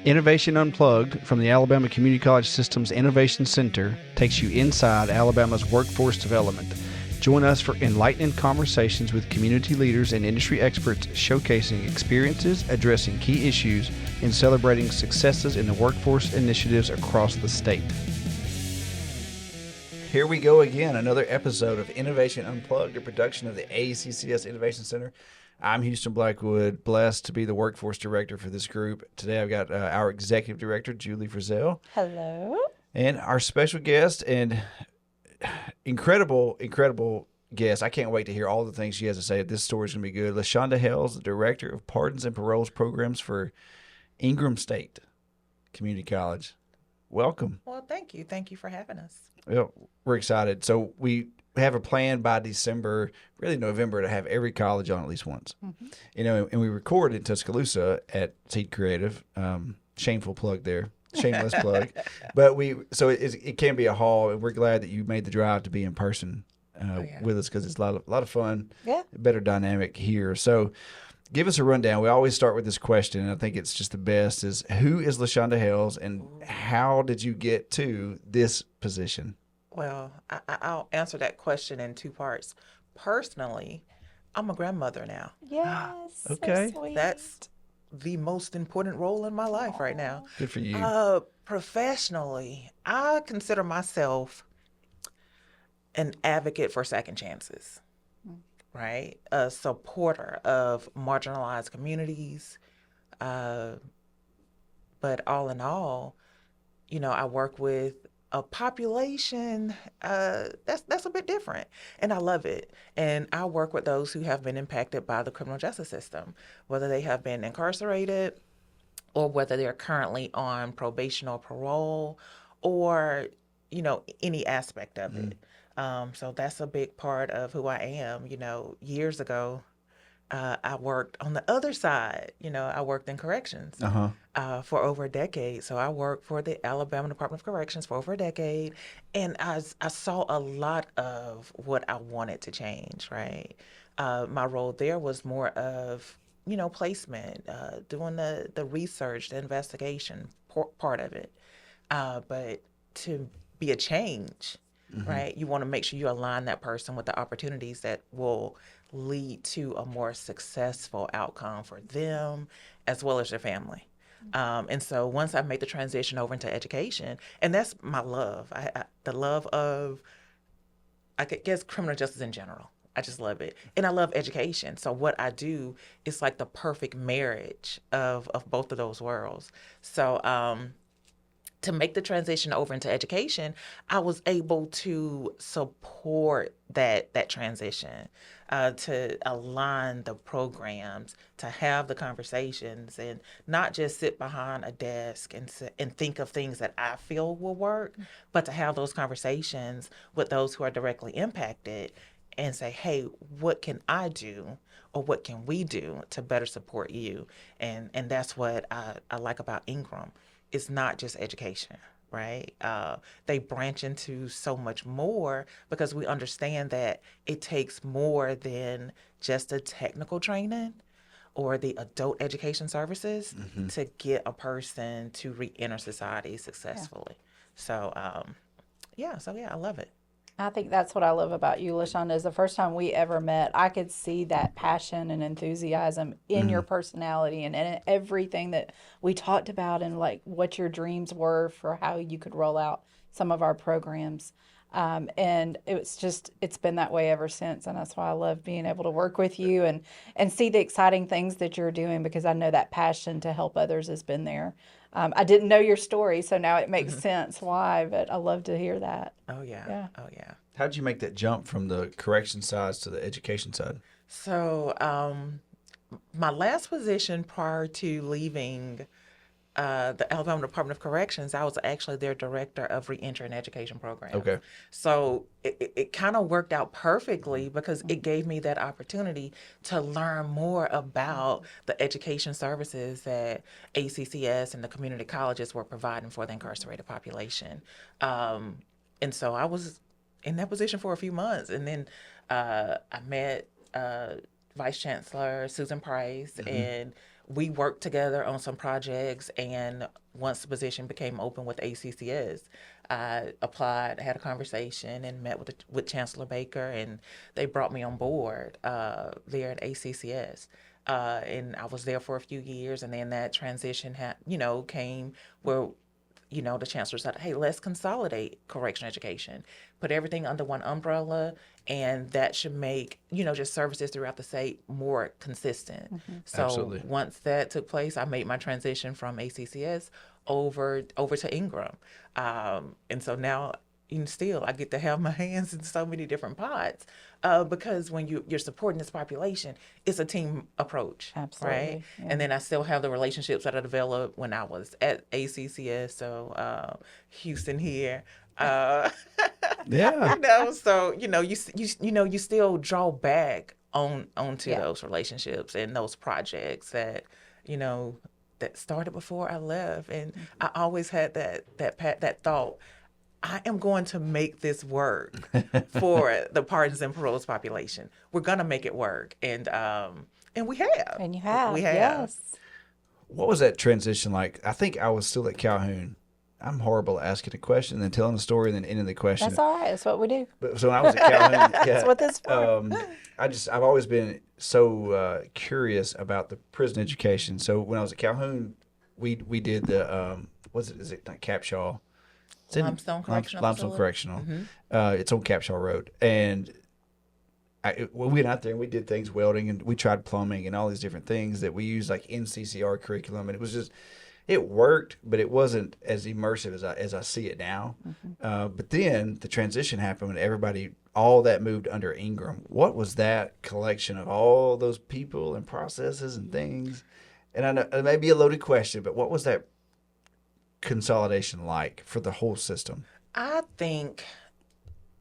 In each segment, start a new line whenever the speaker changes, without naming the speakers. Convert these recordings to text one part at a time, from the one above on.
Innovation Unplugged from the Alabama Community College System's Innovation Center takes you inside Alabama's workforce development. Join us for enlightening conversations with community leaders and industry experts showcasing experiences, addressing key issues, and celebrating successes in the workforce initiatives across the state. Here we go again, another episode of Innovation Unplugged, a production of the ACCS Innovation Center. I'm Houston Blackwood, blessed to be the workforce director for this group. Today I've got our executive director, Julie Frizzell.
Hello.
And our special guest and incredible guest. I can't wait to hear all the things she has to say. This story's going to be good. LaShanda Hails, the director of Pardons and Paroles programs for Ingram State Community College. Welcome.
Well, thank you. Thank you for having us.
Well, we're excited. So we have a plan by December, really November, to have every college on at least once. Mm-hmm. You know, and we record in Tuscaloosa at Seed Creative. Shameful plug there. Shameless plug. But it can be a haul, and we're glad that you made the drive to be in person with us, because it's a lot of fun. Yeah. Better dynamic here. So give us a rundown. We always start with this question, and I think it's just the best, is who is LaShanda Hails, and how did you get to this position?
Well, I'll answer that question in two parts. Personally, I'm a grandmother now.
Yes.
Okay.
So
That's the most important role in my life right now.
Good for you.
Professionally, I consider myself an advocate for second chances, right? A supporter of marginalized communities. But all in all, you know, I work with a population that's a bit different, and I love it. And I work with those who have been impacted by the criminal justice system, whether they have been incarcerated or whether they're currently on probation or parole, or, you know, any aspect of it. So that's a big part of who I am. You know, years ago, I worked on the other side. You know, I worked in corrections for over a decade. So I worked for the Alabama Department of Corrections for over a decade, and I saw a lot of what I wanted to change, right? My role there was more of, you know, placement, doing the research, the investigation part of it. But to be a change, right, you want to make sure you align that person with the opportunities that will lead to a more successful outcome for them as well as their family. And so once I made the transition over into education, and that's my love, the love of, I guess, criminal justice in general. I just love it. And I love education. So what I do is like the perfect marriage of both of those worlds. So to make the transition over into education, I was able to support that transition, to align the programs, to have the conversations, and not just sit behind a desk and think of things that I feel will work, but to have those conversations with those who are directly impacted and say, hey, what can I do, or what can we do to better support you? And that's what I like about Ingram. It's not just education, right? They branch into so much more, because we understand that it takes more than just a technical training or the adult education services to get a person to re-enter society successfully. Yeah. So I love it.
I think that's what I love about you, LaShanda, is the first time we ever met, I could see that passion and enthusiasm in your personality and in everything that we talked about, and like what your dreams were for how you could roll out some of our programs. And it's been that way ever since. And that's why I love being able to work with you and see the exciting things that you're doing, because I know that passion to help others has been there. I didn't know your story, so now it makes sense why, but I love to hear that.
Oh, yeah. Oh, yeah.
How did you make that jump from the correction side to the education side?
So my last position prior to leaving the Alabama Department of Corrections, I was actually their director of reentry and education program.
Okay.
So it kind of worked out perfectly, because it gave me that opportunity to learn more about the education services that ACCS and the community colleges were providing for the incarcerated population. And so I was in that position for a few months, and then I met Vice Chancellor Susan Price, and we worked together on some projects, and once the position became open with ACCS, I applied, had a conversation, and met with Chancellor Baker, and they brought me on board there at ACCS. And I was there for a few years, and then that transition came where the chancellor said, hey, let's consolidate correctional education, put everything under one umbrella, and that should make, just services throughout the state more consistent. So
Absolutely.
once that took place, I made my transition from ACCS over to Ingram. And so now, still, I get to have my hands in so many different pots because when you're supporting this population, it's a team approach,
Absolutely,
right?
yeah.
And then I still have the relationships that I developed when I was at ACCS, so Houston here.
Yeah.
So you still draw back onto
Yeah.
those relationships and those projects that that started before I left, and I always had that thought. I am going to make this work for the pardons and paroles population. We're gonna make it work, and we have.
And you have,
We have.
yes.
What was that transition like? I think I was still at Calhoun. I'm horrible at asking a question and then telling a story and then ending the question.
That's all right. That's what we do.
But so when I was at Calhoun,
That's what this is for.
I've always been so curious about the prison education. So when I was at Calhoun, we did the is it not Capshaw? It's in
Limestone Correctional
Limestone
Facility?
Correctional.
Mm-hmm.
It's on Capshaw Road, and we went out there and we did things welding and we tried plumbing and all these different things that we used like NCCR curriculum, and it was just. It worked, but it wasn't as immersive as I see it now. But then the transition happened when all that moved under Ingram. What was that collection of all those people and processes and things? And I know it may be a loaded question, but what was that consolidation like for the whole system?
I think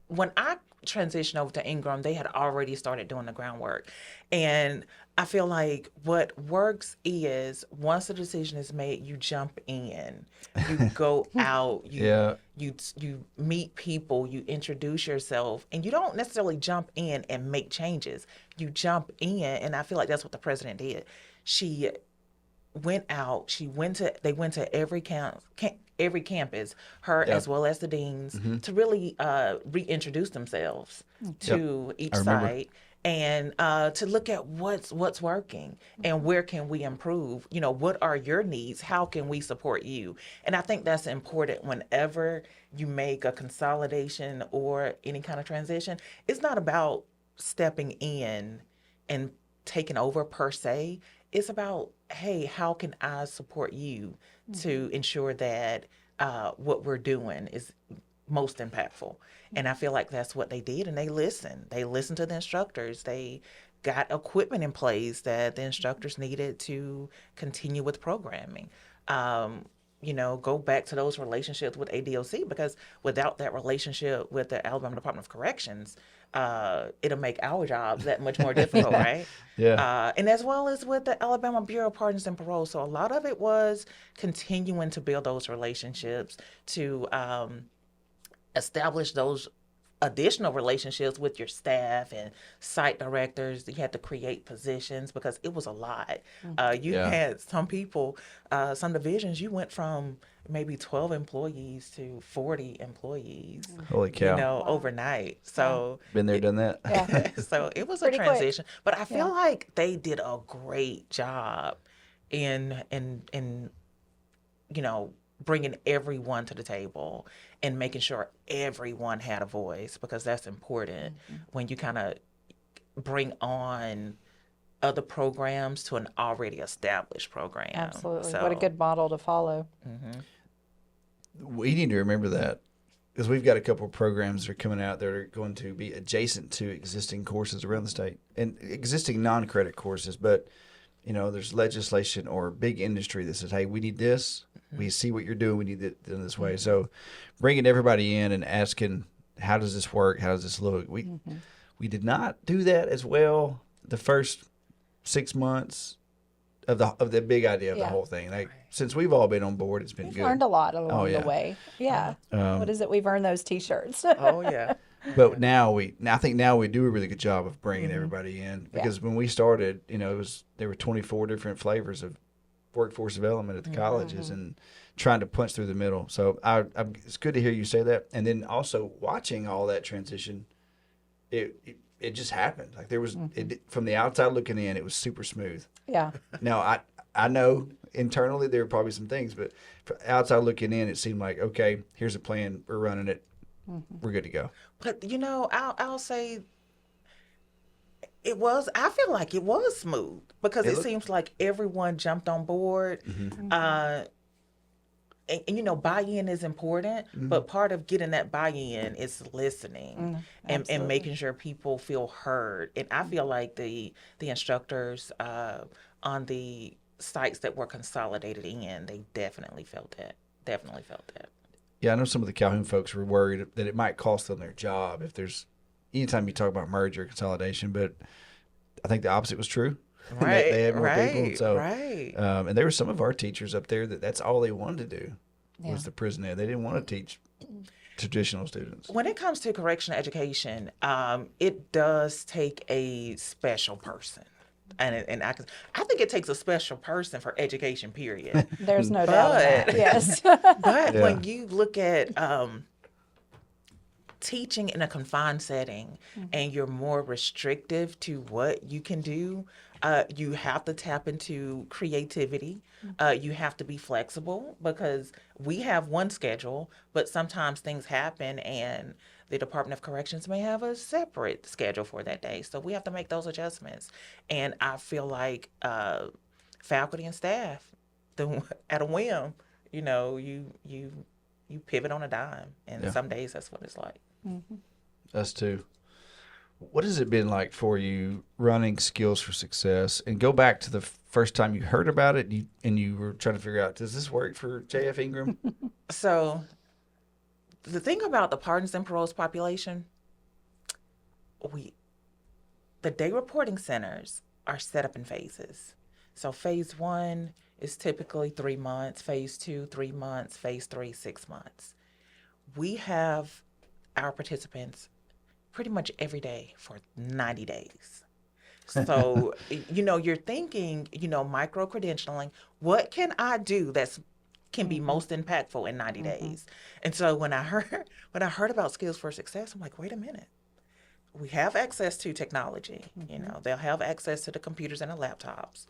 when I transitioned over to Ingram, they had already started doing the groundwork. And I feel like what works is once the decision is made, you jump in, you go out, you meet people, you introduce yourself, and you don't necessarily jump in and make changes. You jump in, and I feel like that's what the president did. She went out. They went to every campus, as well as the deans, to really reintroduce themselves to each site and to look at what's working and where can we improve. What are your needs? How can we support you? And I think that's important whenever you make a consolidation or any kind of transition. It's not about stepping in and taking over per se. It's about, hey, how can I support you to ensure that what we're doing is most impactful? And I feel like that's what they did, and they listened. They listened to the instructors. They got equipment in place that the instructors needed to continue with programming. Go back to those relationships with ADOC, because without that relationship with the Alabama Department of Corrections, it'll make our jobs that much more difficult, right?
Yeah.
And as well as with the Alabama Bureau of Pardons and Parole. So a lot of it was continuing to build those relationships, to establish those additional relationships with your staff and site directors. You had to create positions because it was a lot. You had some people, some divisions, you went from maybe 12 employees to 40 employees.
Holy cow.
Overnight. So
Been there, done that.
Yeah.
so it was
Pretty
a transition. But I feel
Yeah.
like they did a great job in bringing everyone to the table and making sure everyone had a voice, because that's important when you kind of bring on other programs to an already established program.
Absolutely.
So,
What a good model to follow.
We need to remember that, because we've got a couple of programs that are coming out that are going to be adjacent to existing courses around the state and existing non-credit courses. But, there's legislation or big industry that says, hey, we need this. We see what you're doing. We need it done this way. So bringing everybody in and asking, how does this work? How does this look? We did not do that as well the first 6 months of the big idea of the whole thing. Like, since we've all been on board, it's been
We've
good.
learned a lot along
yeah.
the way. Yeah. What is it? We've earned those T-shirts.
Oh, yeah.
But I think now we do a really good job of bringing everybody in, because when we started, there were 24 different flavors of workforce development at the colleges and trying to punch through the middle. So it's good to hear you say that. And then also watching all that transition, it just happened. Like there was, from the outside looking in, it was super smooth.
Yeah.
Now, I know internally there were probably some things, but from outside looking in, it seemed like, okay, here's a plan. We're running it. We're good to go.
But I'll say I feel like it was smooth because it seems like everyone jumped on board. And buy-in is important, but part of getting that buy-in is listening and making sure people feel heard. And I feel like the instructors on the sites that were consolidated in, they definitely felt that.
Yeah, I know some of the Calhoun folks were worried that it might cost them their job anytime you talk about merger consolidation, but I think the opposite was true.
Right,
they had more people. So,
right.
And there were some of our teachers up there that's all they wanted to do was the prison ed. They didn't want to teach traditional students.
When it comes to correctional education, it does take a special person. And I think it takes a special person for education, period.
There's no doubt in that. Yes.
But when you look at teaching in a confined setting and you're more restrictive to what you can do, you have to tap into creativity. You have to be flexible because we have one schedule, but sometimes things happen and the Department of Corrections may have a separate schedule for that day. So we have to make those adjustments. And I feel like faculty and staff, at a whim, you pivot on a dime. And some days that's what it's like.
Us too. What has it been like for you running Skills for Success? And go back to the first time you heard about it and you were trying to figure out, does this work for J.F. Ingram?
So the thing about the pardons and paroles population, the day reporting centers are set up in phases. So phase 1 is typically 3 months, phase 2, 3 months, phase 3, 6 months. We have our participants pretty much every day for 90 days. So, you're thinking, micro-credentialing, what can I do can be most impactful in 90 days? And so when I heard about Skills for Success, I'm like, wait a minute. We have access to technology. They'll have access to the computers and the laptops.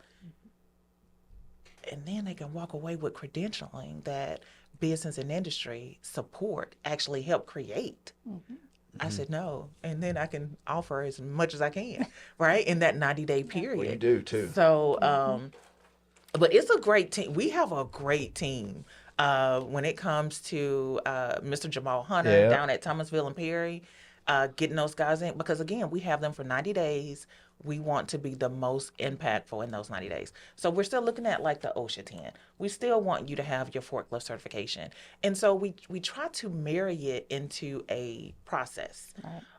And then they can walk away with credentialing that business and industry support actually help create. I said no, and then I can offer as much as I can, right, in that 90-day period.
Well, you do too.
So, but it's a great team. We have a great team when it comes to Mr. Jamal Hunter down at Thomasville and Perry, getting those guys in. Because, again, we have them for 90 days. We want to be the most impactful in those 90 days. So we're still looking at like the OSHA 10. We still want you to have your forklift certification. And so we try to marry it into a process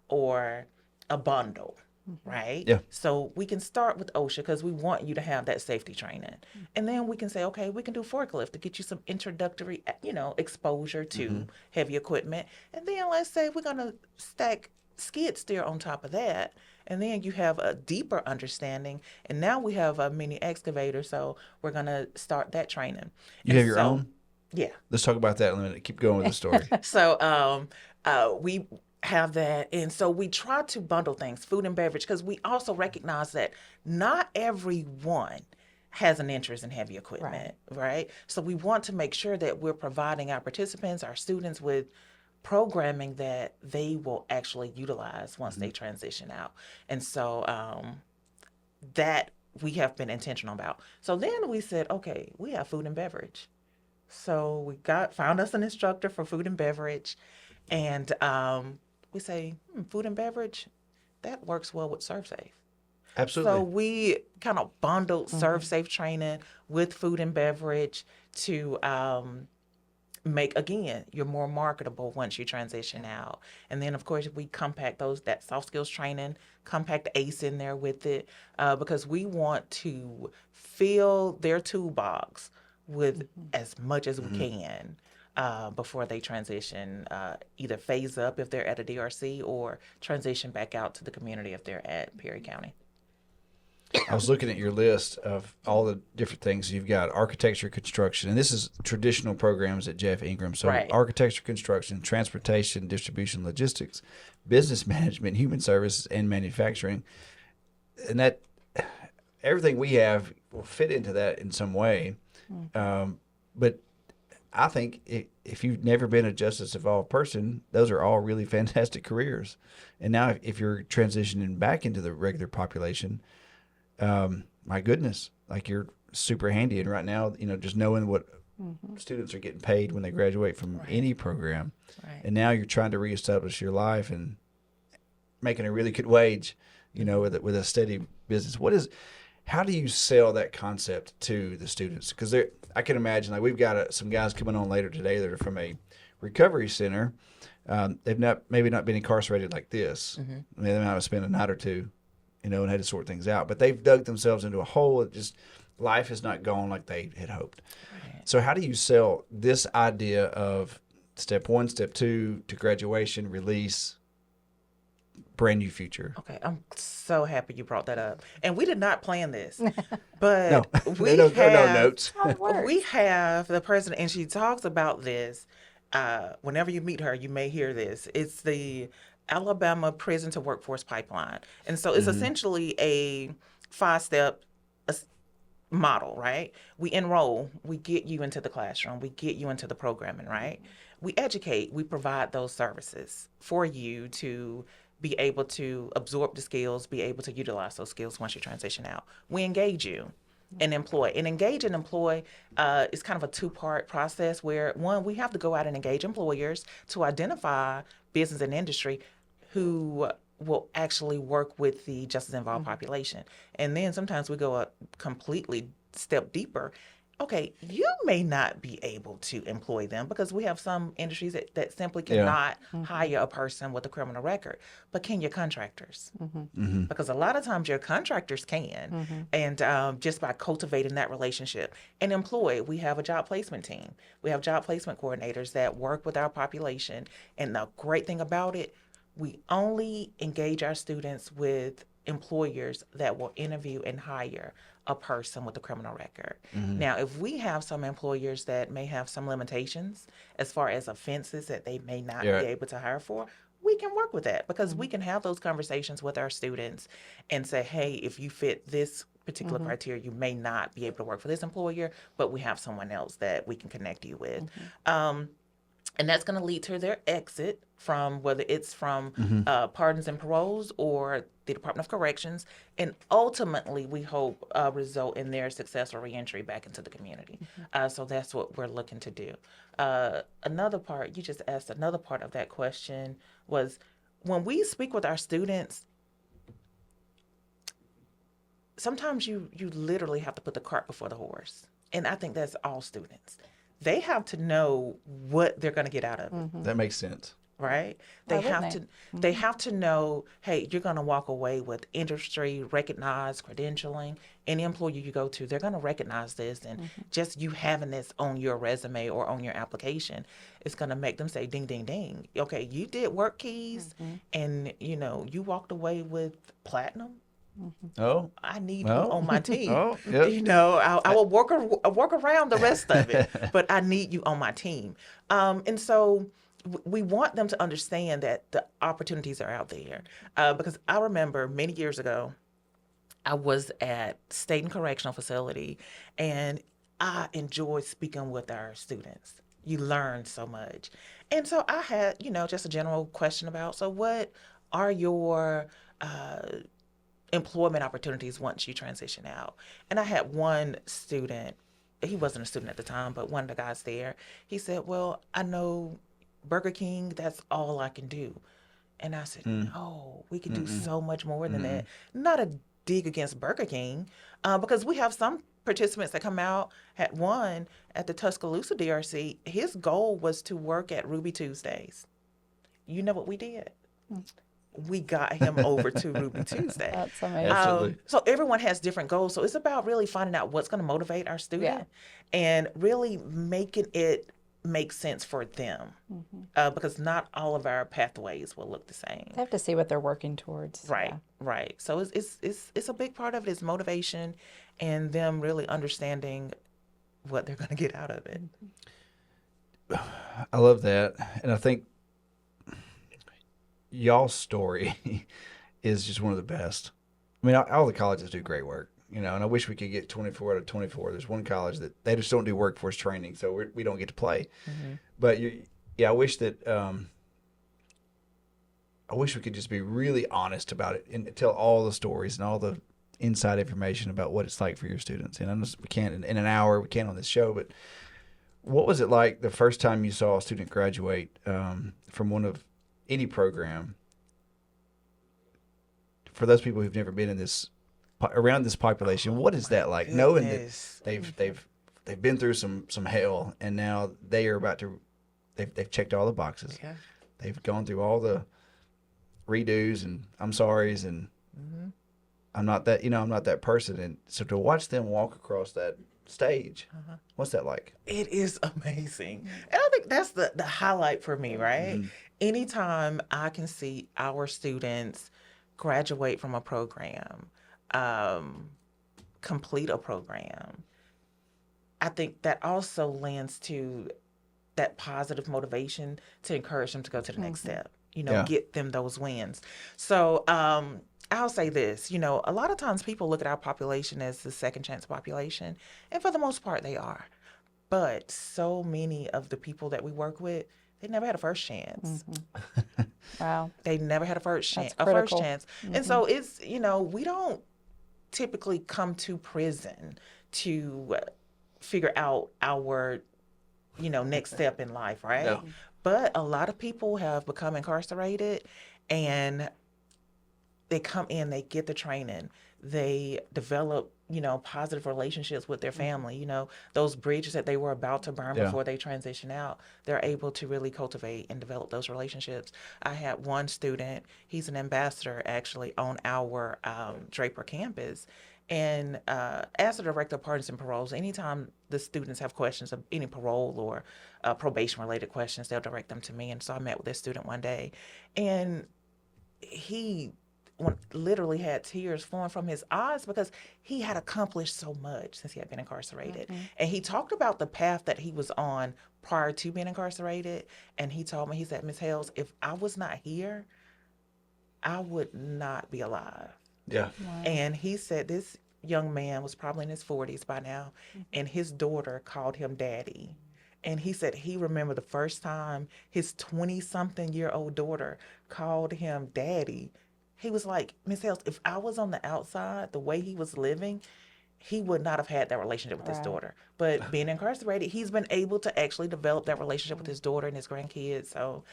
or a bundle, right? Yeah. So we can start with OSHA because we want you to have that safety training. And then we can say, okay, we can do forklift to get you some introductory, exposure to heavy equipment. And then let's say we're going to stack skid steer on top of that. And then you have a deeper understanding. And now we have a mini excavator, so we're going to start that training.
You have your own?
Yeah.
Let's talk about that in a minute. Keep going with the story.
So we have that. And so we try to bundle things, food and beverage, because we also recognize that not everyone has an interest in heavy equipment, right? So we want to make sure that we're providing our participants, our students with programming that they will actually utilize once they transition out. And so that we have been intentional about. So then we said, okay, we have food and beverage. So we found us an instructor for food and beverage. And we say, food and beverage, that works well with ServSafe.
Absolutely.
So we kind of bundled ServSafe training with food and beverage to make, again, you're more marketable once you transition out. And then, of course, we compact that soft skills training, compact ACE in there with it, because we want to fill their toolbox with as much as we can before they transition, either phase up if they're at a DRC or transition back out to the community if they're at Perry County.
I was looking at your list of all the different things. You've got architecture, construction, and this is traditional programs at Jeff Ingram. So
Right.
architecture, construction, transportation, distribution, logistics, business management, human services, and manufacturing. And that everything we have will fit into that in some way. But I think if you've never been a justice evolved person, those are all really fantastic careers. And now if you're transitioning back into the regular population, my goodness, like you're super handy. And right now, just knowing what students are getting paid when they graduate from any program, and now you're trying to reestablish your life and making a really good wage, with a steady business. How do you sell that concept to the students? Because I can imagine, like we've got some guys coming on later today that are from a recovery center. They've maybe not been incarcerated like this. I mean, they might have spent a night or two, and had to sort things out. But they've dug themselves into a hole. Life has not gone like they had hoped. Right. So how do you sell this idea of step 1, step 2 to graduation, release, brand new future?
Okay, I'm so happy you brought that up. And we did not plan this, but
No.
we
no
have
notes.
How it works.
we have the president, and she talks about this. Whenever you meet her, you may hear this. It's the Alabama Prison to Workforce Pipeline. And so it's essentially a 5-step model, right? We enroll, we get you into the classroom, we get you into the programming, right? We educate, we provide those services for you to be able to absorb the skills, be able to utilize those skills once you transition out. We engage you and employ. And engage and employ is kind of a 2-part process where, one, we have to go out and engage employers to identify business and industry who will actually work with the justice involved population. And then sometimes we go a completely step deeper. Okay, you may not be able to employ them because we have some industries that simply cannot hire a person with a criminal record. But can your contractors? Because a lot of times your contractors can. And just by cultivating that relationship and employ, we have a job placement team. We have job placement coordinators that work with our population. And the great thing about it, we only engage our students with employers that will interview and hire a person with a criminal record. Now, if we have some employers that may have some limitations as far as offenses that they may not be able to hire for, we can work with that because we can have those conversations with our students and say, hey, if you fit this particular criteria, you may not be able to work for this employer, but we have someone else that we can connect you with. And that's going to lead to their exit from whether it's from pardons and paroles or the Department of Corrections. And ultimately, we hope result in their successful reentry back into the community. So that's what we're looking to do. Another part, you just asked another part of that question was when we speak with our students, sometimes you literally have to put the cart before the horse. And I think that's all students. They have to know what they're going to get out of it.
That makes sense.
Right? They have to know, hey, you're going to walk away with industry recognized credentialing. Any employer you go to, they're going to recognize this, and just you having this on your resume or on your application is going to make them say, ding, ding, ding. Okay, you did work keys, and you walked away with platinum.
Oh,
I need you on my team.
Oh, yep.
I will work around the rest of it, but I need you on my team. And so we want them to understand that the opportunities are out there. Because I remember many years ago, I was at State and Correctional Facility, and I enjoyed speaking with our students. You learn so much. And so I had, just a general question about, so what are your employment opportunities once you transition out? And I had one student, he wasn't a student at the time, but one of the guys there, he said, well, I know Burger King, that's all I can do. And I said, no, we can do so much more than that. Not a dig against Burger King, because we have some participants that come out. Had one at the Tuscaloosa DRC, his goal was to work at Ruby Tuesdays. You know what we did? We got him over to Ruby Tuesday.
That's amazing.
Absolutely.
So everyone has different goals. So it's about really finding out what's going to motivate our student and really making it make sense for them, because not all of our pathways will look the same.
They have to see what they're working towards.
Right,
Yeah.
right. So it's a big part of it is motivation and them really understanding what they're going to get out of it.
I love that. And I think y'all's story is just one of the best. I mean, all the colleges do great work, and I wish we could get 24 out of 24. There's one college that they just don't do workforce training, so we don't get to play. But I wish that I wish we could just be really honest about it and tell all the stories and all the inside information about what it's like for your students. And I know we can't in an hour, we can't on this show, but what was it like the first time you saw a student graduate from one of any program? For those people who've never been in this around this population, what is that like? Knowing that they've been through some hell, and now they are about to they've checked all the boxes.
Yeah.
They've gone through all the redos and I'm sorry's and I'm not that person. And so to watch them walk across that stage, what's that like?
It is amazing. And I think that's the highlight for me, right? Anytime I can see our students graduate from a program, complete a program, I think that also lends to that positive motivation to encourage them to go to the next step, get them those wins. So I'll say this, a lot of times people look at our population as the second chance population, and for the most part they are. But so many of the people that we work with, they never had a first chance.
Wow.
They never had a first chance. And so it's, we don't typically come to prison to figure out our, next step in life, right?
No.
But a lot of people have become incarcerated, and they come in, they get the training, they develop, positive relationships with their family, those bridges that they were about to burn before they transition out, they're able to really cultivate and develop those relationships. I had one student, he's an ambassador actually on our Draper campus. And as the director of pardons and paroles, anytime the students have questions of any parole or probation-related questions, they'll direct them to me. And so I met with this student one day, and he literally had tears flowing from his eyes because he had accomplished so much since he had been incarcerated. And he talked about the path that he was on prior to being incarcerated. And he told me, he said, Ms. Hails, if I was not here, I would not be alive.
Yeah.
Wow.
And he said this young man was probably in his 40s by now, and his daughter called him daddy. And he said he remembered the first time his 20-something-year-old daughter called him daddy. He was like, Ms. Hails, if I was on the outside, the way he was living, he would not have had that relationship with his daughter. But being incarcerated, he's been able to actually develop that relationship with his daughter and his grandkids. So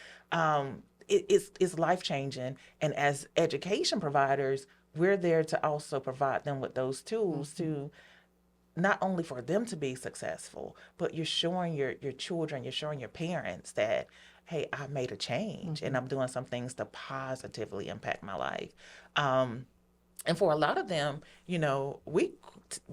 it's life-changing. And as education providers, we're there to also provide them with those tools to not only for them to be successful, but you're showing your children, you're showing your parents that, hey, I made a change and I'm doing some things to positively impact my life. And for a lot of them, we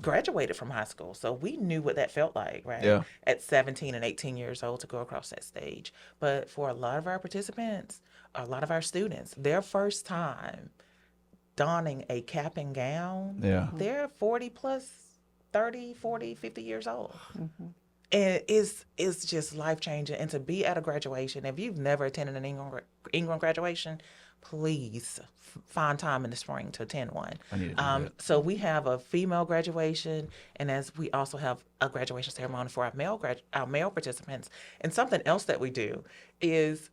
graduated from high school, so we knew what that felt like, right?
Yeah.
At 17 and 18 years old to go across that stage. But for a lot of our participants, a lot of our students, their first time donning a cap and gown, they're 40 plus, 30, 40, 50 years old. And it's just life-changing. And to be at a graduation, if you've never attended an Ingram graduation, please find time in the spring to attend one.
I need to do that.
So we have a female graduation, and as we also have a graduation ceremony for our male participants. And something else that we do is,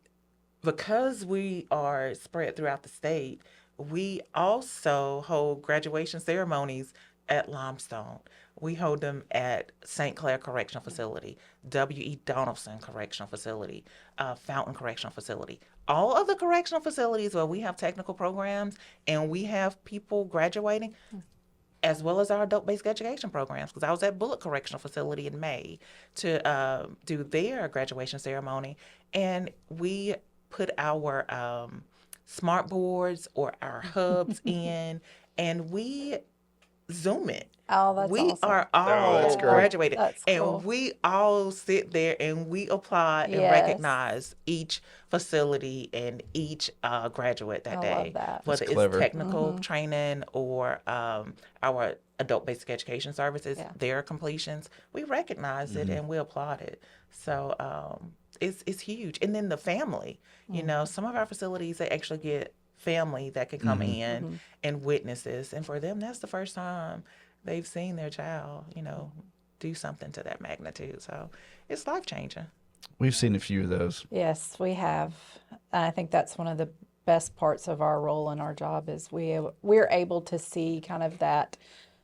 because we are spread throughout the state, we also hold graduation ceremonies at Limestone. We hold them at St. Clair Correctional Facility, W.E. Donaldson Correctional Facility, Fountain Correctional Facility. All of the correctional facilities where we have technical programs and we have people graduating, as well as our adult-based education programs, because I was at Bullock Correctional Facility in May to do their graduation ceremony, and we put our smart boards or our hubs in, and we Zoom it.
Oh, that's
We
awesome.
are all
that's great.
graduated,
That's cool.
and we all sit there and we applaud and
Yes.
recognize each facility and each graduate that
I
day,
love that.
whether it's
clever.
technical training or our adult basic education services,
Yeah.
their completions. We recognize it and we applaud it. So it's huge. And then the family, you know, some of our facilities, they actually get family that can come in and witnesses, and for them, that's the first time they've seen their child, you know, do something to that magnitude. So it's life changing.
We've seen a few of those.
Yes, we have. I think that's one of the best parts of our role in our job is we're able to see kind of that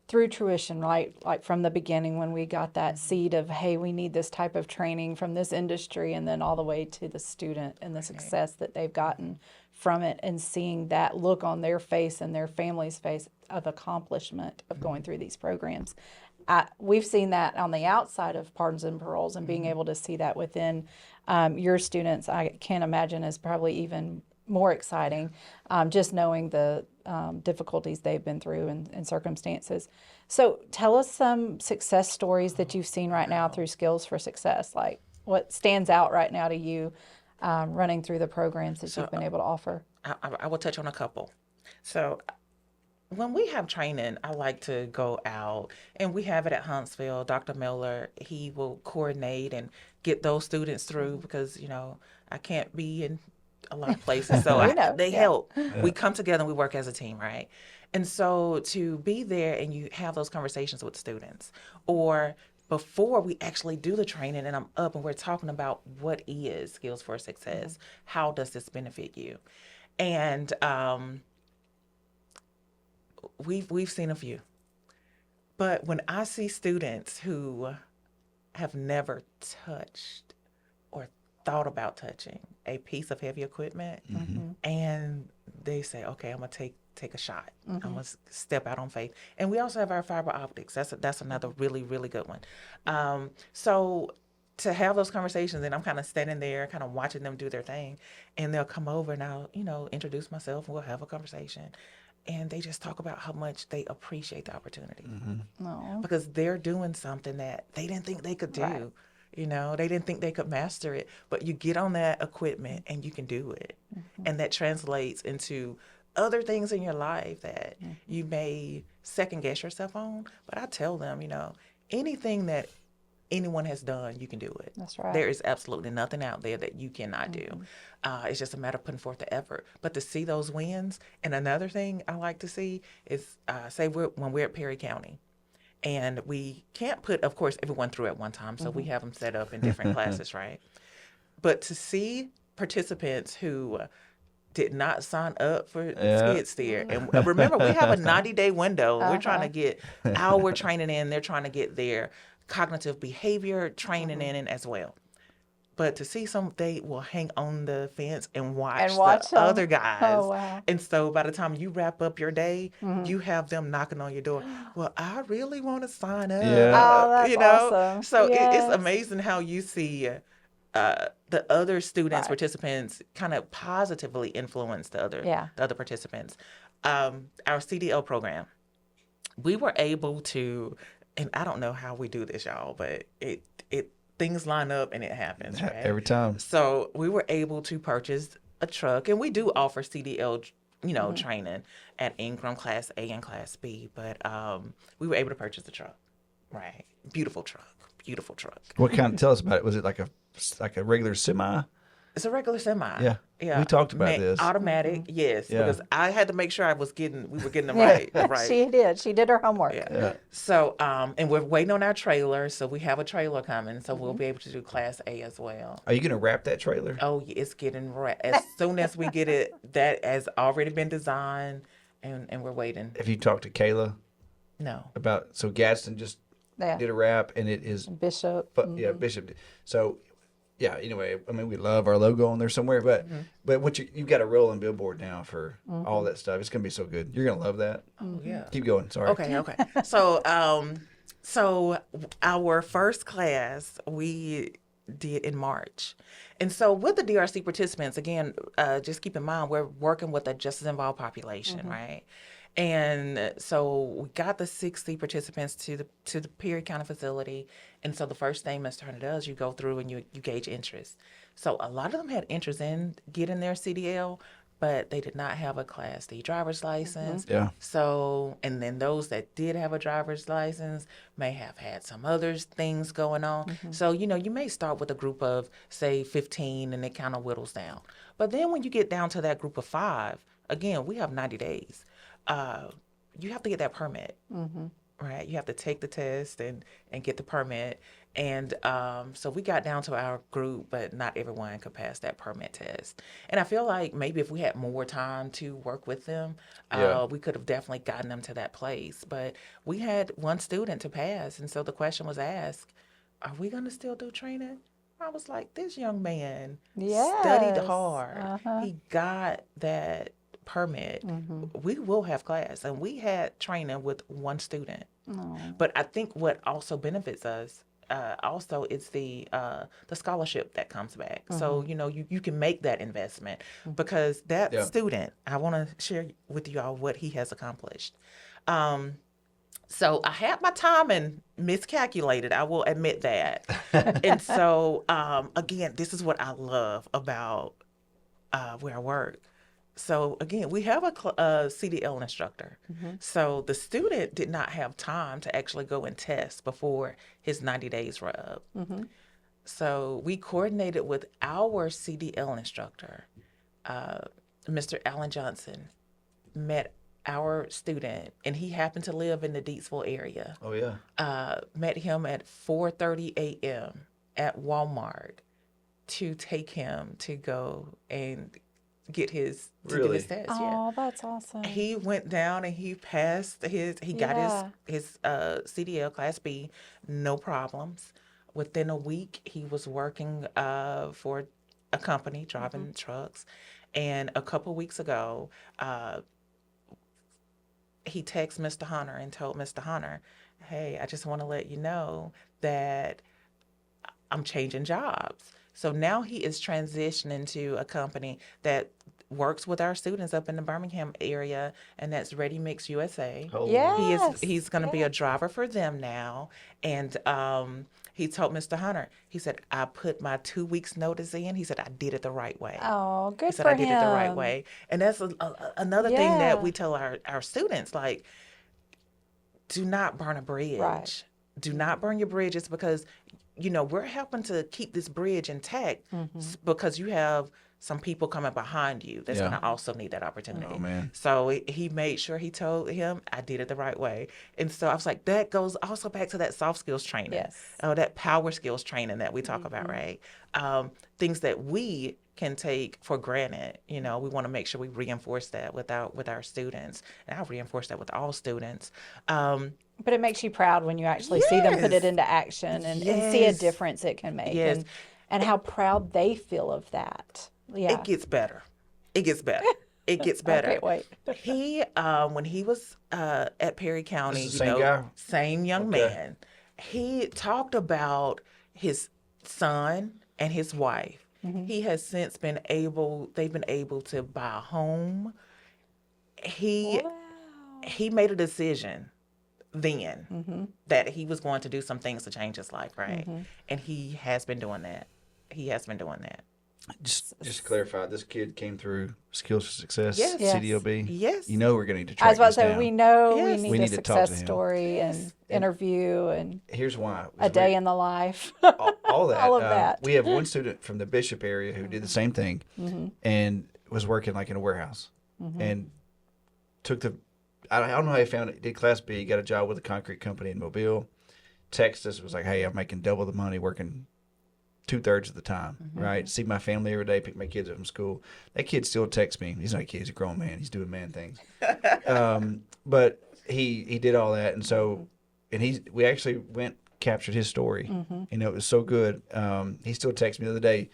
through tuition, right? Like from the beginning when we got that seed of, hey, we need this type of training from this industry, and then all the way to the student and the success that they've gotten from it, and seeing that look on their face and their family's face of accomplishment of going through these programs. We've seen that on the outside of pardons and paroles, and being able to see that within your students, I can't imagine is probably even more exciting, just knowing the difficulties they've been through and circumstances. So tell us some success stories that you've seen right now through Skills for Success. Like what stands out right now to you running through the programs that you've been able to offer?
I will touch on a couple. So when we have training, I like to go out, and we have it at Huntsville. Dr. Miller, he will coordinate and get those students through because, you know, I can't be in a lot of places. So they help. We come together and we work as a team, right? And so to be there and you have those conversations with students, or before we actually do the training and I'm up and we're talking about what is Skills for Success, how does this benefit you? And we've seen a few. But when I see students who have never touched or thought about touching a piece of heavy equipment, and they say, okay, I'm going to take a shot. I'm going to step out on faith. And we also have our fiber optics. That's another really, really good one. So to have those conversations, and I'm kind of standing there, kind of watching them do their thing, and they'll come over and I'll, you know, introduce myself and we'll have a conversation. And they just talk about how much they appreciate the opportunity because they're doing something that they didn't think they could do.
Right.
You know, they didn't think they could master it, but you get on that equipment and you can do it. And that translates into other things in your life that you may second guess yourself on. But I tell them, you know, anything that anyone has done, you can do it.
That's right.
There is absolutely nothing out there that you cannot do. It's just a matter of putting forth the effort. But to see those wins, and another thing I like to see is, say when we're at Perry County, and we can't put, of course, everyone through at one time, so we have them set up in different classes, right? But to see participants who did not sign up for skid steer, and remember, we have a 90-day window. We're trying to get our training in. They're trying to get their cognitive behavior training in as well. But to see they will hang on the fence and watch the other guys.
Oh, wow.
And so by the time you wrap up your day, you have them knocking on your door. Well, I really want to sign up.
Yeah.
Oh, that's
you know?
awesome.
So
Yes.
it's amazing how you see the other students, participants, kind of positively influence the other participants. Our CDL program, we were able to, and I don't know how we do this, y'all, but it things line up and it happens, right?
Every time.
So we were able to purchase a truck, and we do offer CDL, you know, training at Ingram Class A and Class B, but we were able to purchase a truck, right? Beautiful truck.
What kind? Tell us about it. Was it like a regular semi?
It's a regular semi.
Yeah. We talked about this.
Automatic, yes.
Yeah.
Because I had to make sure we were getting them right.
She did. She did her homework.
Yeah. So, and we're waiting on our trailer. So we have a trailer coming. So we'll be able to do Class A as well.
Are you going to wrap that trailer?
Oh, it's getting wrapped. As soon as we get it, that has already been designed, and we're waiting.
Have you talked to Kayla
No.
about, so Gadsden just did a wrap, and it is
Bishop.
Yeah, Bishop. So, yeah. Anyway, I mean, we love our logo on there somewhere, but what you've got a rolling billboard now for all that stuff. It's gonna be so good. You're gonna love that.
Oh yeah.
Keep going. Sorry.
Okay. So our first class we did in March. And so with the DRC participants, again, just keep in mind, we're working with a justice involved population, right? And so we got the 60 participants to the Perry County facility. And so the first thing Ms. Turner does, you go through and you gauge interest. So a lot of them had interest in getting their CDL, but they did not have a Class D driver's license.
Yeah.
So, and then those that did have a driver's license may have had some other things going on. So, you may start with a group of, say, 15, and it kind of whittles down. But then when you get down to that group of 5, again, we have 90 days. You have to get that permit. Right, you have to take the test and get the permit, and so we got down to our group, but not everyone could pass that permit test. And I feel like maybe if we had more time to work with them, we could have definitely gotten them to that place. But we had one student to pass, and so the question was asked, "Are we going to still do training?" I was like, "This young man studied
Yes.
hard. He got that permit. We will have class," and we had training with one student. But I think what also benefits us also is the scholarship that comes back. So you can make that investment because that student, I want to share with you all what he has accomplished. So I had my timing miscalculated. I will admit that. And so again, this is what I love about where I work. So again, we have a CDL instructor. So the student did not have time to actually go and test before his 90 days were up. So we coordinated with our CDL instructor. Mr. Allen Johnson met our student, and he happened to live in the Deatsville area.
Oh, yeah.
Met him at 4:30 a.m. at Walmart to take him to go and get his test.
Oh, that's awesome.
He went down and he passed got his CDL Class B, no problems. Within a week, he was working for a company driving trucks, and a couple weeks ago, he texted Mr. Hunter and told Mr. Hunter, "Hey, I just want to let you know that I'm changing jobs." So now he is transitioning to a company that works with our students up in the Birmingham area, and that's Ready Mix USA.
Yes.
He's going to be a driver for them now, and he told Mr. Hunter, he said, "I put my 2 weeks notice in." He said, "I did it the right way."
Oh, good
He said,
for
"I did it the right
him.
way," and that's another thing that we tell our students, like, do not burn a bridge.
Right.
Do not burn your bridges because we're helping to keep this bridge intact because you have some people coming behind you that's going to also need that opportunity.
Oh, man.
So he made sure he told him, "I did it the right way." And so I was like, that goes also back to that soft skills training.
Yes.
That power skills training that we talk about, right? Things that we can take for granted. We want to make sure we reinforce that with our students. And I reinforce that with all students.
But it makes you proud when you actually see them put it into action and see a difference it can make. And how proud they feel of that. Yeah.
It gets better. It gets better. It gets better.
I can't wait.
He, when he was at Perry County,
This is the same guy?
Same young man, he talked about his son and his wife. He has since they've been able to buy a home. He made a decision then that he was going to do some things to change his life, right? And he has been doing that.
Just to clarify, this kid came through Skills for Success,
Yes.
CDLB.
Yes.
We're going to need to
I
track
was about to
this
say,
down.
we know
Yes.
we
We
need
need
a
to talk to
success
him.
story and interview and
Here's why.
a day in the life.
All that.
All of that.
We have one student from the Bishop area who did the same thing and was working like in a warehouse and took I don't know how he found it. Did Class B, got a job with a concrete company in Mobile. Texted us, was like, "Hey, I'm making double the money working 2/3 of the time, right? See my family every day, pick my kids up from school." That kid still texts me. He's not a kid, he's a grown man. He's doing man things. But he did all that. And so, we actually captured his story. It was so good. He still texted me the other day,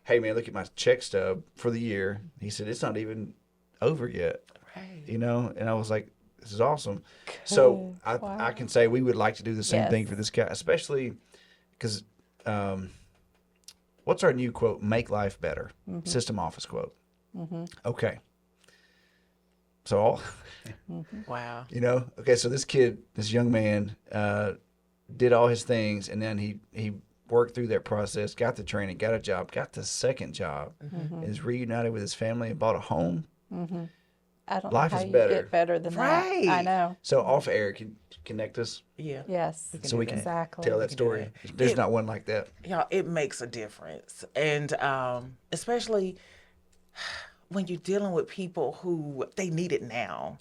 "Hey man, look at my check stub for the year." He said, "It's not even over yet."
Right.
And I was like, "This is awesome." So I can say we would like to do the same thing for this guy, especially because what's our new quote? "Make life better." System office quote. Okay. So all,
Wow.
you know, okay, so this young man, did all his things, and then he worked through that process, got the training, got a job, got the second job, is reunited with his family and bought a home.
I don't
Life
know how
is
you
better.
get better than that. I
Right.
know.
So off air, can you connect us
Yeah.
Yes.
so we can
Exactly.
tell that
can do
story.
that.
There's
It-
not one like that.
Y'all, it makes a difference. And especially when you're dealing with people who they need it now.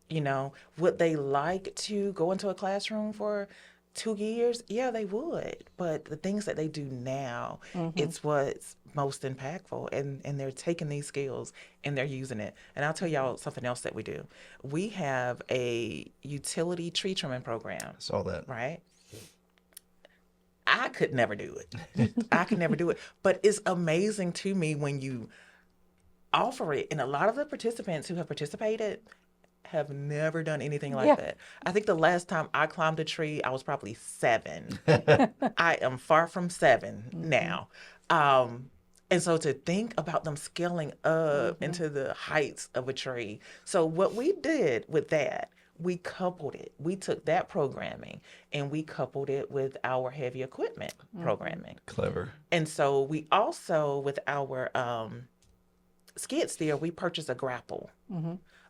You know, would they like to go into a classroom for 2 years? Yeah, they would. But the things that they do now, it's what's most impactful. And they're taking these skills and they're using it. And I'll tell y'all something else that we do. We have a utility tree trimming program,
Saw that.
right? I could never do it. I could never do it. But it's amazing to me when you offer it. And a lot of the participants who have participated have never done anything like
Yeah.
that. I think the last time I climbed a tree, I was probably 7. I am far from 7 now. And so to think about them scaling up into the heights of a tree. So what we did with that, we coupled it. We took that programming and we coupled it with our heavy equipment programming.
Clever.
And so we also, with our skid steer, we purchased a grapple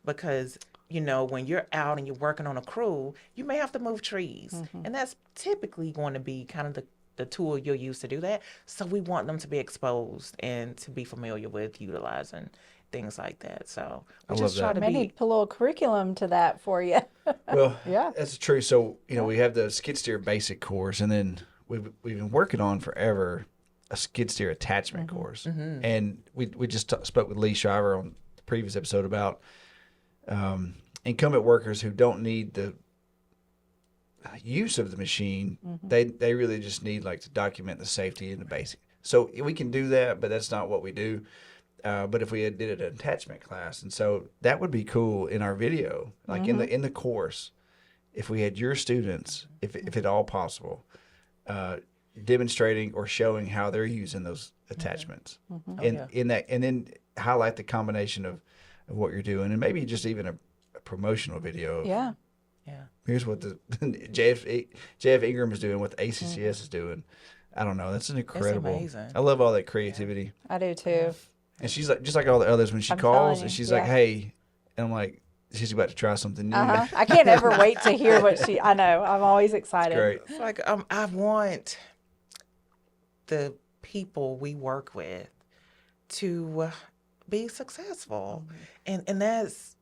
because, you know, when you're out and you're working on a crew, you may have to move trees. And that's typically going to be kind of the tool you'll use to do that. So we want them to be exposed and to be familiar with utilizing things like that. So we
I
just
love
try
that.
to
May need
be.
to put a little curriculum to that for you.
Well,
Yeah.
that's true. So, you know, we have the skid steer basic course, and then we've been working on forever a skid steer attachment course. And we just spoke with Lee Shriver on the previous episode about incumbent workers who don't need the use of the machine. They really just need like to document the safety and the basic. So we can do that, but that's not what we do. But if we did an attachment class, and so that would be cool in our video, like in the course, if we had your students, if at all possible, demonstrating or showing how they're using those attachments, in that, and then highlight the combination of what you're doing, and maybe just even a promotional video. Of,
Yeah.
Yeah.
Here's what the JF Ingram is doing, what the ACCS is doing. I don't know. That's an incredible.
amazing.
I love all that creativity.
I do too.
And she's like, just like all the others, when she
I'm
calls
telling
and
you,
she's
yeah.
like, hey, and I'm like, she's about to try something new.
I can't ever wait to hear what I know. I'm always excited.
Great.
It's like I want the people we work with to be successful, and that's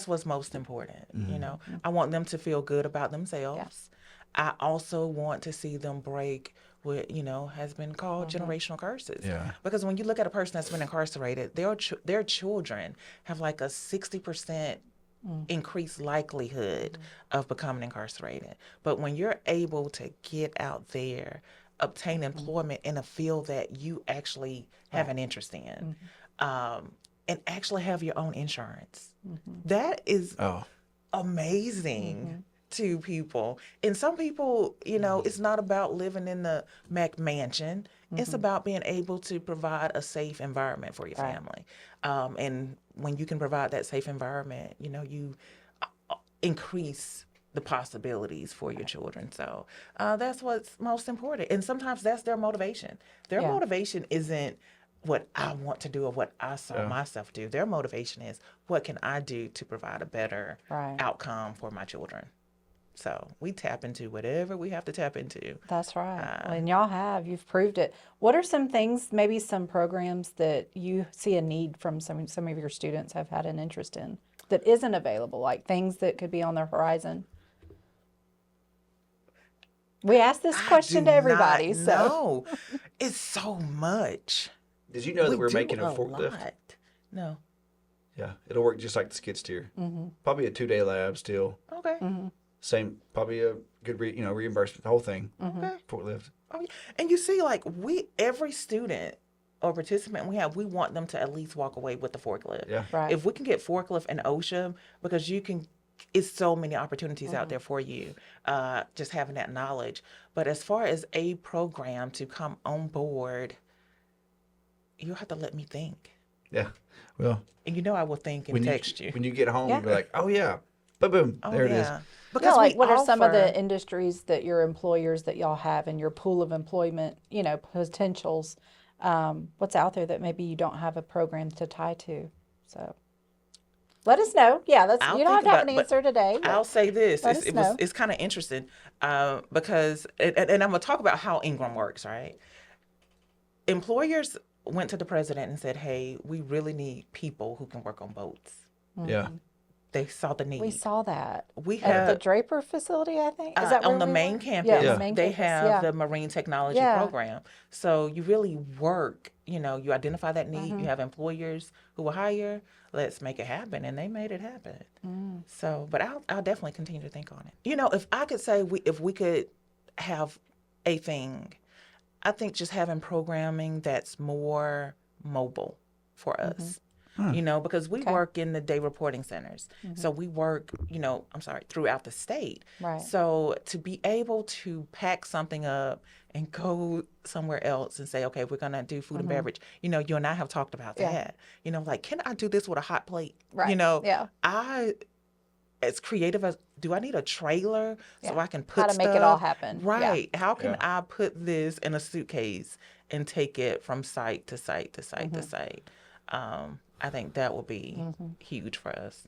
what's most important. You know, I want them to feel good about themselves. I also want to see them break what, you know, has been called generational curses.
Yeah.
Because when you look at a person that's been incarcerated, their children have like a 60% increased likelihood of becoming incarcerated. But when you're able to get out there, obtain employment in a field that you actually have an interest in, and actually have your own insurance, that is
Oh,
amazing to people. And some people, you know, it's not about living in the McMansion. It's about being able to provide a safe environment for your family. And when you can provide that safe environment, you know, you increase the possibilities for your children. So that's what's most important. And sometimes that's their motivation. Their motivation isn't what I want to do or what I saw myself do. Their motivation is, what can I do to provide a better outcome for my children? So we tap into whatever we have to tap into.
That's right. And y'all you've proved it. What are some things, maybe some programs that you see a need from some of your students have had an interest in that isn't available, like things that could be on their horizon? We ask this question to everybody.
No, it's so much.
did you know that we're
do
making a
a
forklift?
lot. No.
Yeah, it'll work just like the skid steer. Probably a 2-day lab still.
Okay.
Same, probably a good reimbursement, the whole thing.
Okay.
Forklift.
Oh, yeah. And you see, like, every student or participant we want them to at least walk away with the forklift.
Yeah.
Right.
If we can get forklift and OSHA, because it's so many opportunities out there for you, just having that knowledge. But as far as a program to come on board, you have to let me think.
Yeah. Well,
And you know I will think and
when
text you.
when you get home,
Yeah.
you'll be like, oh yeah, boom, boom,
Oh
there it is.
yeah.
Yeah,
Because
like
we
what are some of the
offer-
industries that your employers that y'all have in your pool of employment, potentials? What's out there that maybe you don't have a program to tie to? So let us know. Yeah,
I'll
you don't have
think
to have
about
an
but
answer today,
I'll
but
say this.
let us know.
It's kind of interesting because and I'm gonna talk about how Ingram works, right? Employers went to the president and said, "Hey, we really need people who can work on boats."
Yeah.
They saw the
We
need.
saw that
We
at the
have
Draper facility, I think. Is that where
on the
we
main
were?
campus,
Yeah, on
Yeah.
the main
they
campus.
have
Yeah.
the marine technology
Yeah.
program. So you really work, you identify that need,
Mm-hmm.
you have employers who will hire, let's make it happen. And they made it happen.
Mm.
So, but I'll definitely continue to think on it. If I could say if we could have a thing, I think just having programming that's more mobile for us. Because we
Okay.
work in the day reporting centers. So we work, throughout the state.
Right.
So to be able to pack something up and go somewhere else and say, okay, we're going to do food and beverage. You and I have talked about
Yeah.
that. Like, can I do this with a hot plate?
Right. Yeah.
As creative as, do I need a trailer so
Yeah.
I can put
How to make it
stuff?
all happen. Yeah.
Right. How can
Yeah.
I put this in a suitcase and take it from site to site to site to site? I think that will be huge for us.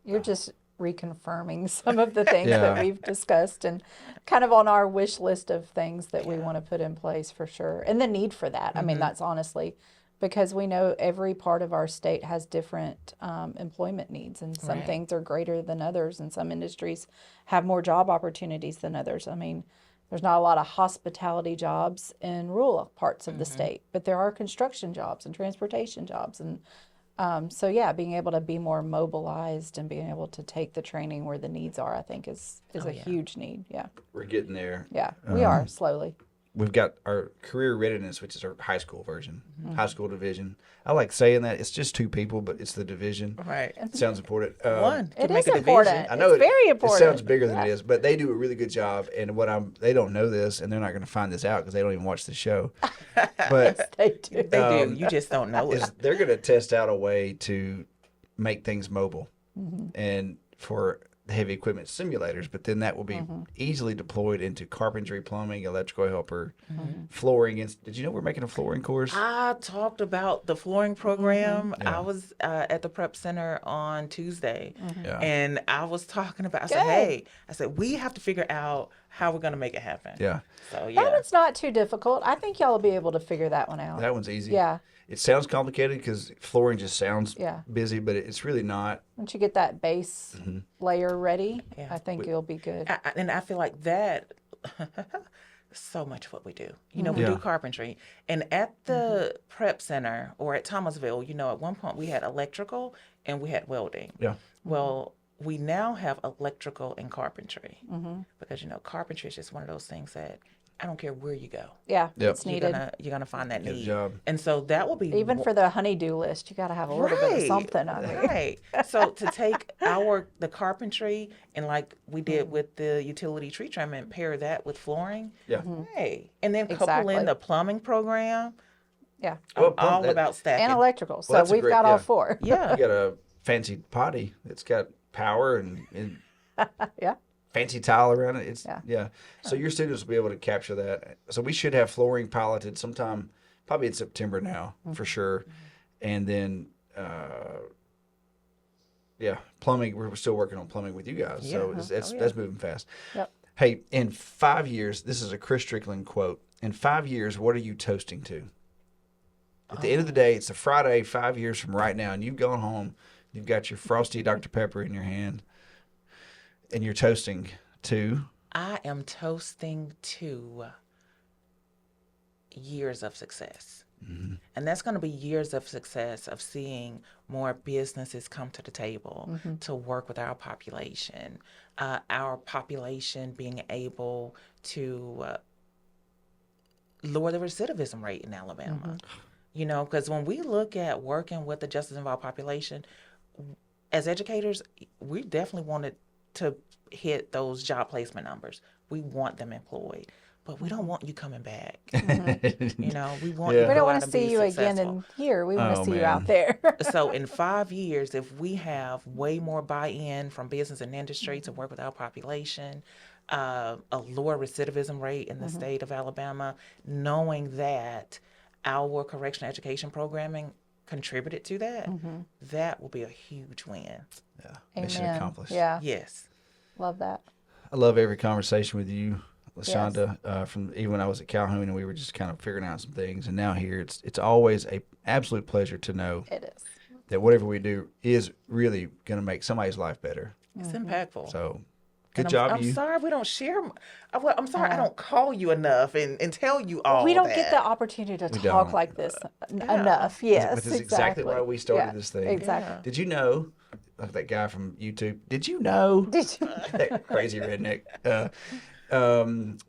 You're just reconfirming some of the things
Yeah.
that we've discussed and kind of on our wish list of things that we want to put in place for sure. And the need for that. I mean, that's honestly because we know every part of our state has different employment needs, and some
Right.
things are greater than others, and some industries have more job opportunities than others. I mean, there's not a lot of hospitality jobs in rural parts of the state, but there are construction jobs and transportation jobs. And so, yeah, being able to be more mobilized and being able to take the training where the needs are, I think is a huge need. Yeah.
We're getting there.
Yeah. We are slowly.
We've got our career readiness, which is our high school version, high school division. I like saying that. It's just 2 people, but it's the division.
Right.
It sounds important.
One.
It
to make
is
a
important.
division.
I know
It's very important.
It sounds bigger than it is, but they do a really good job. And they don't know this, and they're not going to find this out because they don't even watch the show. But
They do.
They do. You just don't know it.
they're going to test out a way to make things mobile, and for the heavy equipment simulators. But then that will be easily deployed into carpentry, plumbing, electrical helper, flooring. Did you know we're making a flooring course?
I talked about the flooring program.
Yeah.
I was at the prep center on Tuesday,
Yeah.
and I was talking about. I said,
Good.
"Hey, we have to figure out how we're going to make it happen."
Yeah.
So
That
yeah,
one's not too difficult. I think y'all will be able to figure that one out.
That one's easy.
Yeah.
It sounds complicated because flooring just sounds
Yeah.
busy, but it's really not.
Once you get that base layer ready,
Yeah.
I think you'll be good.
and I feel like that. So much what we do. We do
Yeah.
carpentry, and at the prep center or at Thomasville, at one point we had electrical and we had welding.
Yeah.
Well, we now have electrical and carpentry because carpentry is just one of those things that I don't care where you go,
Yeah,
Yep.
it's needed.
you're gonna find that
Get a
need.
job.
And so that will be
Even for the honey-do list, you got to have a little bit of something on there.
Right. So to take the carpentry and like we did with the utility tree trim and pair that with flooring.
Yeah.
Hey, and then couple
Exactly.
in the plumbing program.
Yeah,
Well,
I'm all
that-
about stacking.
and electrical. So
that's a
we've
great-
got all
yeah.
4.
Yeah.
You got a fancy potty that's got power and
Yeah.
fancy tile around it. It's
Yeah.
yeah. So your students will be able to capture that. So we should have flooring piloted sometime, probably in September now for sure, and then plumbing. We're still working on plumbing with you guys. So that's moving fast.
Yep.
Hey, in 5 years, this is a Chris Strickland quote. In 5 years, what are you toasting to? At the end of the day, it's a Friday, 5 years from right now, and you've gone home. You've got your frosty Dr. Pepper in your hand, and you're toasting to.
I am toasting to years of success. And that's going to be years of success of seeing more businesses come to the table to work with our population being able to lower the recidivism rate in Alabama. Because when we look at working with the justice involved population, as educators, we definitely wanted to hit those job placement numbers. We want them employed. but we don't want you coming back.
Mm-hmm.
You know, we want
Yeah.
you
We
to
don't
go
want
out
to
and be
see you again
successful.
in here. We want to
Oh,
see you
man.
out there.
So in 5 years, if we have way more buy-in from business and industry to work with our population, a lower recidivism rate in the state of Alabama, knowing that our correctional education programming contributed to that, that will be a huge win.
Yeah. Mission
Amen.
accomplished.
Yeah,
Yes.
love that.
I love every conversation with you, LaShanda, from even when I was at Calhoun and we were just kind of figuring out some things. And now here, it's always a absolute pleasure to know
It is.
that whatever we do is really going to make somebody's life better.
It's impactful.
So good
And
job,
I'm
you.
sorry we don't share. I'm sorry I don't call you enough and tell you all
We don't
that.
get the opportunity to talk
don't.
like this enough. Yes,
Which is exactly why we started
Yeah,
this thing.
Exactly.
Yeah.
Did you know, like that guy from YouTube, did you know?
Did you?
That crazy redneck.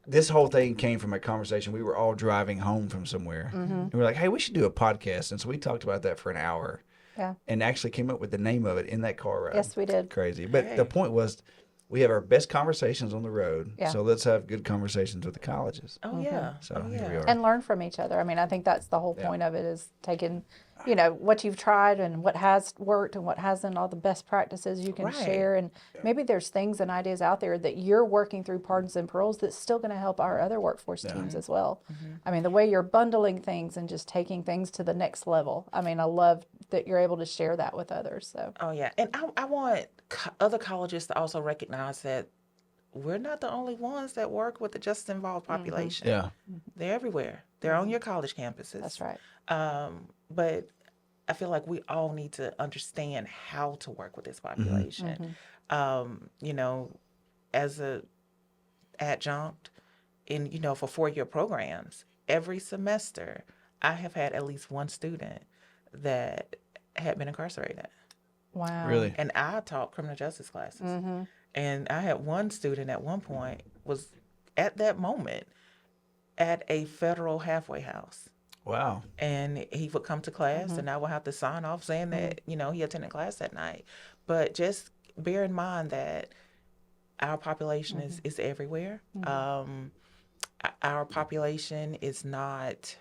This whole thing came from a conversation. We were all driving home from somewhere. And we were like, hey, we should do a podcast. And so we talked about that for an hour
Yeah.
and actually came up with the name of it in that car ride.
Yes, we did.
Crazy. But the point was, we have our best conversations on the road.
Yeah.
So let's have good conversations with the colleges.
Oh yeah.
So
oh,
here
yeah.
we are.
And learn from each other. I mean, I think that's the whole point of it is taking, what you've tried and what has worked and what hasn't, all the best practices you can
Right.
share. And maybe there's things and ideas out there that you're working through pardons and paroles that's still going to help our other workforce teams as well. I mean, the way you're bundling things and just taking things to the next level. I mean, I love that you're able to share that with others. So
Oh yeah. And I want other colleges to also recognize that we're not the only ones that work with the justice involved population.
Yeah.
They're everywhere. They're on your college campuses.
that's right.
But I feel like we all need to understand how to work with this population. As a adjunct in, for 4-year programs, every semester I have had at least one student that had been incarcerated.
Wow.
Really?
And I taught criminal justice classes. And I had one student at one point was at that moment at a federal halfway house.
Wow.
And he would come to class and I would have to sign off saying that, he attended class that night. But just bear in mind that our population is everywhere. Our population is not,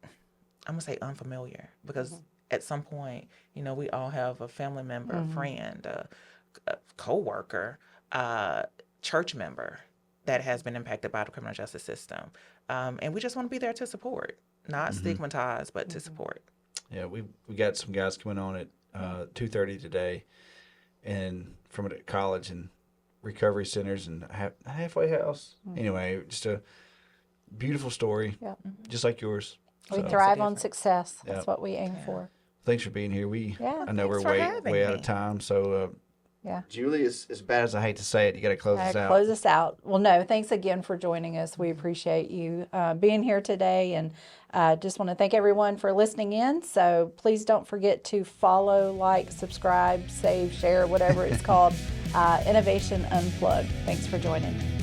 I'm going to say unfamiliar because at some point, we all have a family member, a friend, a co-worker, church member that has been impacted by the criminal justice system. And we just want to be there to support, not stigmatize, but to support.
Yeah, we got some guys coming on at 2:30 today, and from a college and recovery centers and halfway house. Anyway, just a beautiful story,
Yeah.
just like yours.
We
So,
thrive on success. That's
Yep.
what we aim for.
thanks for being here.
Yeah,
I know we're
thanks for
way
having
out of
me.
time, so
Yeah.
Julie, as bad as I hate to say it, you got to close us out.
Close us out. Well, no, thanks again for joining us. We appreciate you being here today, and just want to thank everyone for listening in. So please don't forget to follow, like, subscribe, save, share, whatever it's called. Innovation Unplugged. Thanks for joining.